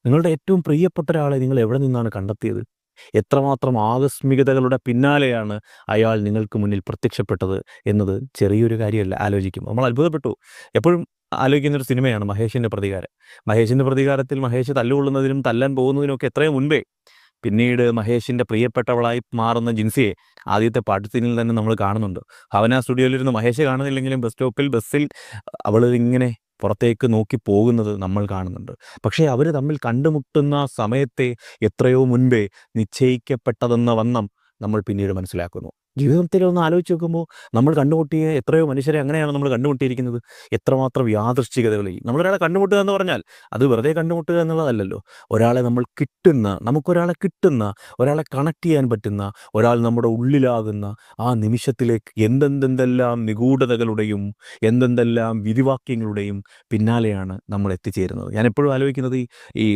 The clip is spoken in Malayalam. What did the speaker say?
നിങ്ങളുടെ ഏറ്റവും പ്രിയപ്പെട്ട ഒരാളെ നിങ്ങൾ എവിടെ നിന്നാണ് കണ്ടെത്തിയത്? എത്രമാത്രം ആകസ്മികതകളുടെ പിന്നാലെയാണ് അയാൾ നിങ്ങൾക്ക് മുന്നിൽ പ്രത്യക്ഷപ്പെട്ടത് എന്നത് ചെറിയൊരു കാര്യമല്ല ആലോചിക്കുമ്പോൾ. നമ്മൾ അത്ഭുതപ്പെട്ടു. എപ്പോഴും ആലോചിക്കുന്നൊരു സിനിമയാണ് മഹേഷിൻ്റെ പ്രതികാരം. മഹേഷിൻ്റെ പ്രതികാരത്തിൽ മഹേഷ് തല്ലുകൊള്ളുന്നതിനും തല്ലാൻ പോകുന്നതിനുമൊക്കെ എത്രയോ മുൻപേ പിന്നീട് മഹേഷിൻ്റെ പ്രിയപ്പെട്ടവളായി മാറുന്ന ജിൻസിയെ ആദ്യത്തെ പാട്ട് സീനിൽ തന്നെ നമ്മൾ കാണുന്നുണ്ട്. ഭാവന സ്റ്റുഡിയോയിലിരുന്ന് മഹേഷ് കാണുന്നില്ലെങ്കിലും ബസ്സിൽ അവൾ ഇങ്ങനെ പുറത്തേക്ക് നോക്കി പോകുന്നത് നമ്മൾ കാണുന്നുണ്ട്. പക്ഷേ അവർ തമ്മിൽ കണ്ടുമുട്ടുന്ന സമയത്തെ എത്രയോ മുൻപേ നിശ്ചയിക്കപ്പെട്ടതെന്ന വണ്ണം നമ്മൾ പിന്നീട് മനസ്സിലാക്കുന്നു. ജീവിതത്തിലൊന്ന് ആലോചിച്ച് നോക്കുമ്പോൾ നമ്മൾ കണ്ടുമുട്ടിയ എത്രയോ മനുഷ്യരെ അങ്ങനെയാണ് നമ്മൾ കണ്ടുമുട്ടിയിരിക്കുന്നത്. എത്രമാത്രം യാദൃശ്ചികതകളിൽ നമ്മളൊരാളെ കണ്ടുമുട്ടുക എന്ന് പറഞ്ഞാൽ അത് വെറുതെ കണ്ടുമുട്ടുക എന്നുള്ളതല്ലല്ലോ. നമുക്കൊരാളെ കിട്ടുന്ന, ഒരാളെ കണക്ട് ചെയ്യാൻ പറ്റുന്ന, ഒരാൾ നമ്മുടെ ഉള്ളിലാകുന്ന ആ നിമിഷത്തിലേക്ക് എന്തെന്തെല്ലാം നിഗൂഢതകളുടെയും എന്തെന്തെല്ലാം വിധിവാക്യങ്ങളുടെയും പിന്നാലെയാണ് നമ്മൾ എത്തിച്ചേരുന്നത്. ഞാൻ എപ്പോഴും ആലോചിക്കുന്നത് ഈ